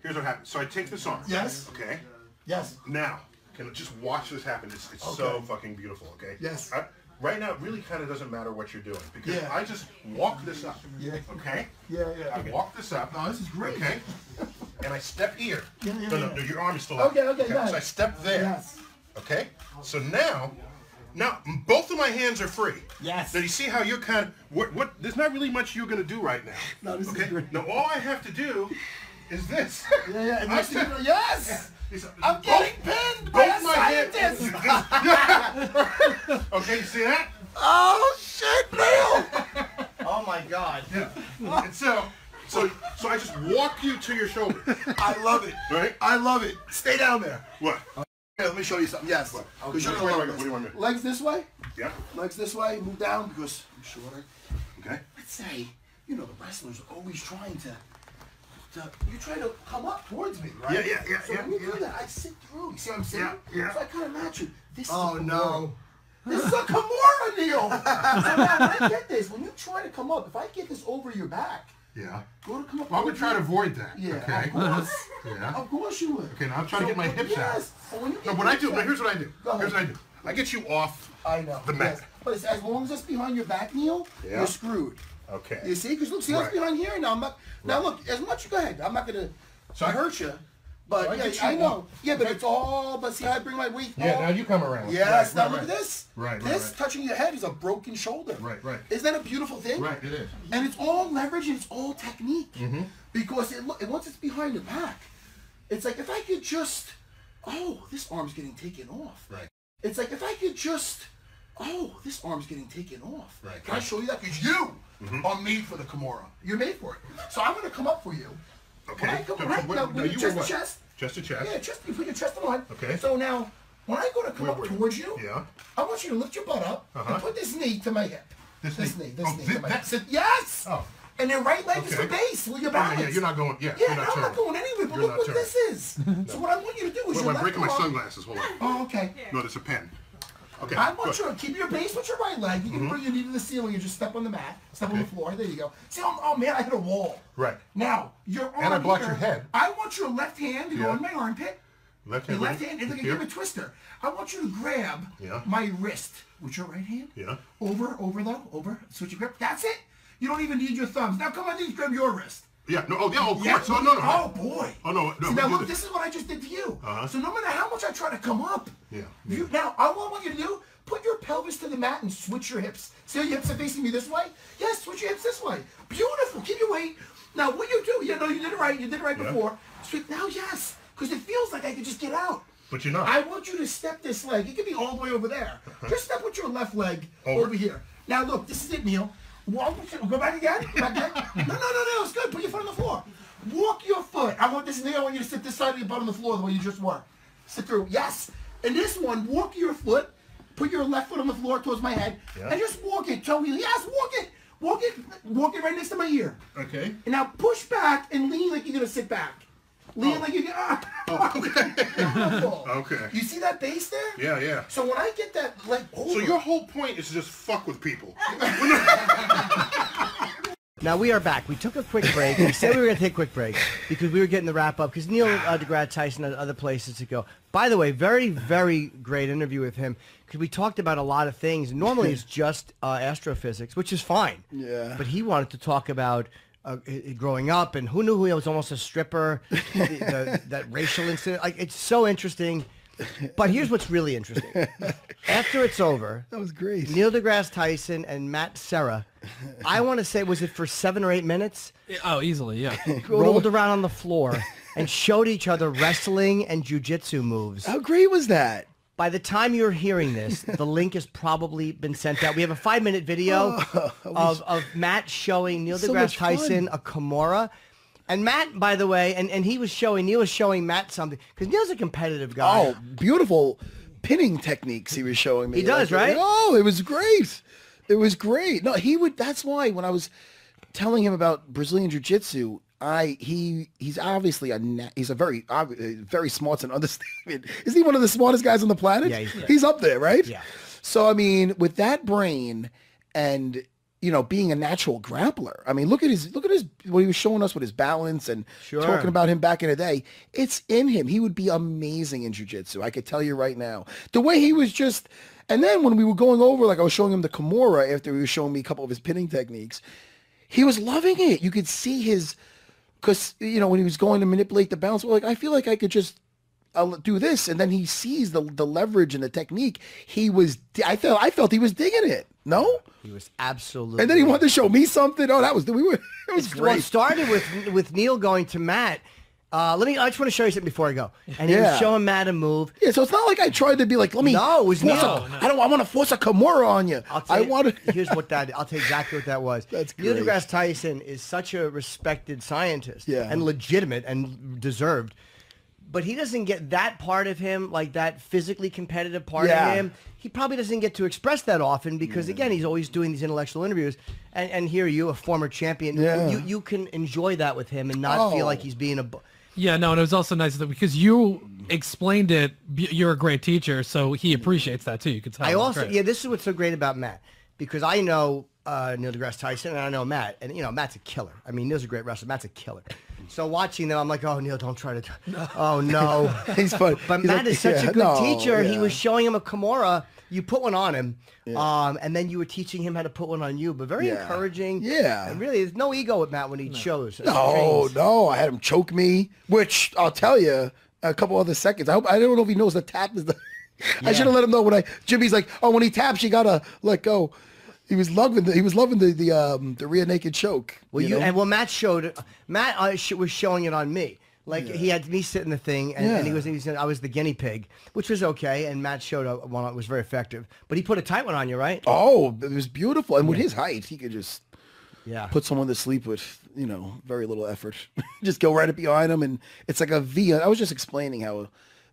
here's what happens. So I take this arm. Yes. Okay. Yes. Now, can I just watch this happen? It's so fucking beautiful. Okay. Yes. Right now, it really kind of doesn't matter what you're doing because I just walk this up. Yeah. Okay. Yeah. I walk this up. No, this is great. Okay. And I step here. No, your arm is still up. Okay. Yes. So I step there. Yes. Okay. So now both of my hands are free. Yes. Now you see how you're kind of what? There's not really much you're gonna do right now. No, this is great. Now all I have to do is this. Yeah. And yes. I'm getting pinned Both by a my scientist. Okay, you see that? Oh shit, Neil! Oh my God. Yeah. And so I just walk you to your shoulder. I love it. Right? I love it. Stay down there. What? Here, let me show you something. Yes. What You're gonna love do you want me? this. Legs this way. Yeah. Legs this way. Move down because I'm shorter. Okay. Let's say, the wrestlers are always trying to you try to come up towards me, right? Yeah. So when you do that, I sit through. You see what I'm saying? Yeah. So I kind of match you. This is Oh no. This is a Kimura, Neil. So now when I get this, when you try to come up, if I get this over your back, go to come up. Well, I would try to avoid that. Yeah, okay. of course. Yeah. Of course you would. Okay, now I'm trying to get my hips out. So when you get What I do, here's what I do. Go ahead. Here's what I do. I get you off the mat. Yes. But it's, as long as it's behind your back, Neil, you're screwed. Okay. You see? Because look, see what's behind here? Now, I'm not, now look, as much, go ahead. I'm not going to hurt you. But I know. Yeah, but it's all, but see how I bring my weight? Yeah, now you come around. Yes, now look at this. This touching your head is a broken shoulder. Right. Isn't that a beautiful thing? Right, it is. And it's all leverage and it's all technique. Because once it's behind your back, it's like if I could just, this arm's getting taken off. Right. It's like if I could just, this arm's getting taken off. Right. Can I show you that? Because you are made for the Kimura. You're made for it. So I'm going to come up for you. Okay. When I come, chest to chest. Chest to chest. Yeah, chest. You put your chest on. Okay. So now, when I go to come up towards you, I want you to lift your butt up and put this knee to my hip. This knee to my hip. Yes. Oh. And your right leg is the base with your balance. Yeah, you're not going. Yeah, I'm not going anywhere. But look what this is. So what I want you to do is I'm breaking my sunglasses. Hold on. Oh, okay. No, there's a pen. Okay. I want you to keep your base with your right leg. You can bring your knee to the ceiling and just step on the mat, step on the floor. There you go. See, oh man, I hit a wall. Right. Now, your arm and I blocked your head. I want your left hand to go in my armpit. Left hand. And then give a twister. I want you to grab my wrist with your right hand. Yeah. Over. Switch your grip. That's it. You don't even need your thumbs. Now come on, just grab your wrist. Yeah. No. Oh, yeah. Of course. Oh no. Oh boy. Oh no. See, now look, this is what I just did to you. So no matter how much I try to come up, now all I want you to do, put your pelvis to the mat and switch your hips. See how your hips are facing me this way? Yes, switch your hips this way. Beautiful. Keep your weight. Now what you do, you did it right. You did it right before. Sweep. Now yes, because it feels like I could just get out. But you're not. I want you to step this leg. It could be all the way over there. Just step with your left leg over here. Now look, this is it, Neil. Go back again. No, it's good. Put your foot on the floor. Walk your foot. I want this, Neil. I want you to sit this side of your butt on the floor the way you just were. Sit through. Yes. And this one, walk your foot. Put your left foot on the floor towards my head. And just walk it. Toe heel. Yes, walk it. Walk it right next to my ear. Okay. And now push back and lean like you're going to sit back. Lean like you're going to... Okay. You see that base there? Yeah. So when I get that leg over... So your whole point is to just fuck with people. Now we are back. We took a quick break. We said we were going to take a quick break because we were getting the wrap up because Neil deGrasse Tyson had other places to go. By the way, very, very great interview with him because we talked about a lot of things. Normally it's just astrophysics, which is fine. Yeah. But he wanted to talk about growing up and who knew he was almost a stripper, that racial incident. Like, it's so interesting. But here's what's really interesting. After it's over, that was great. Neil deGrasse Tyson and Matt Serra, I want to say, was it for 7 or 8 minutes? Oh, easily, yeah. Rolled around on the floor and showed each other wrestling and jiu-jitsu moves. How great was that? By the time you're hearing this, the link has probably been sent out. We have a 5-minute video of Matt showing Neil deGrasse Tyson a Kimura. And Matt, by the way, and Neil was showing Matt something, because Neil's a competitive guy. Oh, beautiful pinning techniques he was showing me. He does, right? Oh, it was great. It was great. No, that's why when I was telling him about Brazilian Jiu-Jitsu, he's obviously he's a very smart's an understatement. Isn't he one of the smartest guys on the planet? Yeah, he's up there, right? Yeah. So I mean, with that brain and being a natural grappler. I mean, look at his what he was showing us with his balance and talking about him back in the day. It's in him. He would be amazing in jiu-jitsu. I could tell you right now. The way he was just, and then when we were going over, like I was showing him the Kimura after he was showing me a couple of his pinning techniques, he was loving it. You could see his, because, when he was going to manipulate the balance, well, like, I feel like I could just I'll do this, and then he sees the leverage and the technique. I felt he was digging it. No, he was absolutely. And then he wanted to show me something. Oh, it was great. Well, it started with Neil going to Matt. I just want to show you something before I go. And he was showing Matt a move. Yeah, so it's not like I tried to be like, let me. No, it was Neil. I want to force a Kimura on you. I'll tell you exactly what that was. That's Neil great. deGrasse Tyson is such a respected scientist and legitimate and deserved. But he doesn't get that part of him, like that physically competitive part of him. He probably doesn't get to express that often because, again, he's always doing these intellectual interviews. And here you, a former champion, you can enjoy that with him and not feel like he's being a... Yeah, no, and it was also nice that because you explained it, you're a great teacher, so he appreciates that too. You could tell. This is what's so great about Matt, because I know Neil deGrasse Tyson and I know Matt, and Matt's a killer. I mean, Neil's a great wrestler. Matt's a killer. So watching them, I'm like, oh, Neil, don't try to. Oh no, he's fun. But Matt is such a good teacher. He was showing him a Kimura. You put one on him, and then you were teaching him how to put one on you. But very encouraging. Yeah, and really, there's no ego with Matt when he shows. No, I had him choke me, which I'll tell you, a couple other seconds. I don't know if he knows the tap is the. I should have let him know Jimmy's like, oh, when he taps, you gotta let go. He was loving the rear naked choke. Well, Matt was showing it on me. Like he had me sit in the thing, and he was I was the guinea pig, which was okay. And Matt showed one that was very effective. But he put a tight one on you, right? Oh, it was beautiful. And with his height, he could just put someone to sleep with very little effort. Just go right up behind him, and it's like a V. I was just explaining how.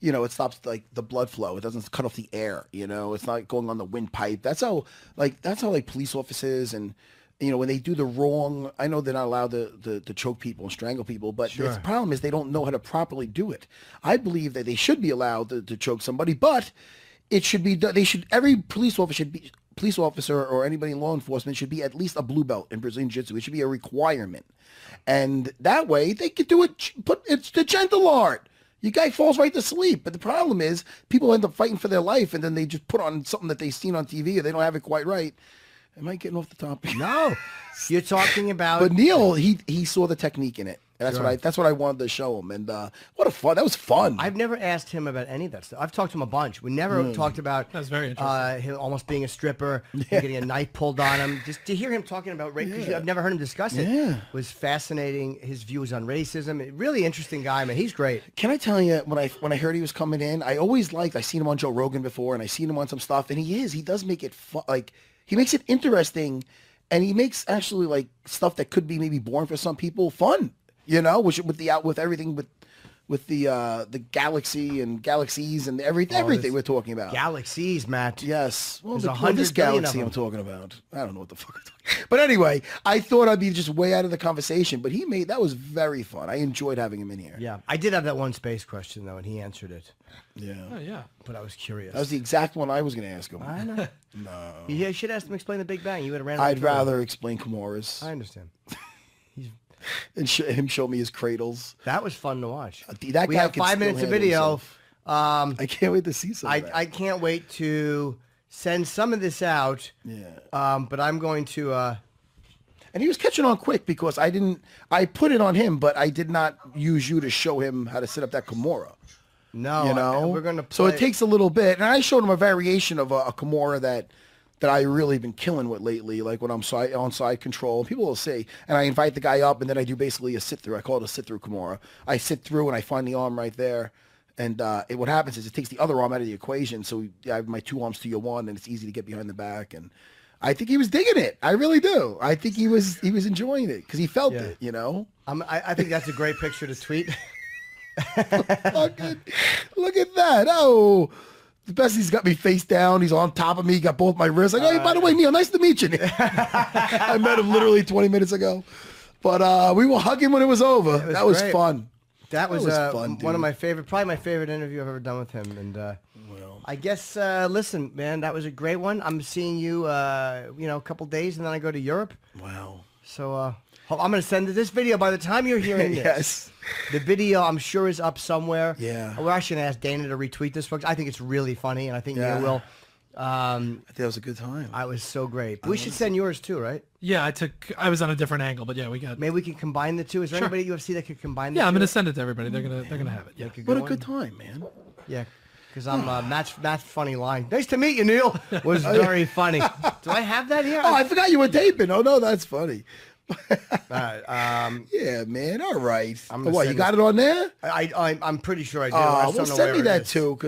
It stops like the blood flow. It doesn't cut off the air. It's not going on the windpipe. That's how police officers and when they do the wrong. I know they're not allowed to choke people and strangle people, but the problem is they don't know how to properly do it. I believe that they should be allowed to choke somebody, but it should be done. Every police officer or anybody in law enforcement should be at least a blue belt in Brazilian Jiu-Jitsu. It should be a requirement, and that way they could do it. But it's the gentle art. Your guy falls right to sleep. But the problem is people end up fighting for their life, and then they just put on something that they've seen on TV, or they don't have it quite right. Am I getting off the topic? No. You're talking about... But Neil, he saw the technique in it. And that's what I wanted to show him. And that was fun. I've never asked him about any of that stuff. I've talked to him a bunch. We never talked about that's very interesting. Him almost being a stripper, and getting a knife pulled on him. Just to hear him talking about race, because I've never heard him discuss it, was fascinating. His views on racism. Really interesting guy, man. He's great. Can I tell you, when I heard he was coming in, I always I seen him on Joe Rogan before, and I seen him on some stuff, and he does make it fun. Like, he makes it interesting, and he makes actually like stuff that could be maybe boring for some people fun. With everything with the galaxy and galaxies and everything we're talking about. Galaxies, Matt. Yes. Well, this galaxy I'm talking about. I don't know what the fuck I'm talking about. But anyway, I thought I'd be just way out of the conversation, but that was very fun. I enjoyed having him in here. Yeah. I did have that one space question, though, and he answered it. Yeah. Oh, yeah. But I was curious. That was the exact one I was going to ask him. I know. No. You should ask him to explain the Big Bang. You would have ran. I'd rather explain Kimuras. I understand. And him show me his cradles. That was fun to watch. We have 5 minutes of video. I can't wait to see some of that. I can't wait to send some of this out. Yeah. But I'm going to... And he was catching on quick because I put it on him, but I did not use you to show him how to set up that Kimura. No. We're going to play. So it takes a little bit. And I showed him a variation of a Kimura that I really been killing with lately, like when I'm on side control. People will say, and I invite the guy up, and then I do basically a sit-through. I call it a sit-through Kimura. I sit through, and I find the arm right there. And what happens is it takes the other arm out of the equation, so I have my two arms to your one, and it's easy to get behind the back. And I think he was digging it. I really do. I think he was enjoying it, because he felt it, I think that's a great picture to tweet. Look at that. Oh... The best, he's got me face down. He's on top of me. He got both my wrists. Like, hey, by the way, Neil, nice to meet you. I met him literally 20 minutes ago. But we were hugging when it was over. That was fun. That was fun, one of my favorite, probably my favorite interview I've ever done with him. And I guess, listen, man, that was a great one. I'm seeing you, a couple days, and then I go to Europe. Wow. So I'm going to send this video by the time you're hearing this. Yes. The video, I'm sure, is up somewhere. Yeah. We're actually going to ask Dana to retweet this, folks. I think it's really funny, and I think you will. I think that was a good time. I was so great. We should send yours, too, right? Yeah, I was on a different angle, but yeah, we got. Maybe we can combine the two. Is there anybody at UFC that could combine the two? Yeah, I'm going to send it to everybody. They're gonna have it. Yeah. What a good time, man. Yeah. Because I'm that's funny line. Nice to meet you, Neil. Was very funny. Do I have that here? Oh, I forgot you were taping. Oh no, that's funny. All right. Yeah, man. All right. I'm gonna What, you send got it on there? I'm pretty sure I do. Oh, I just well, don't know send where me it that is. too, because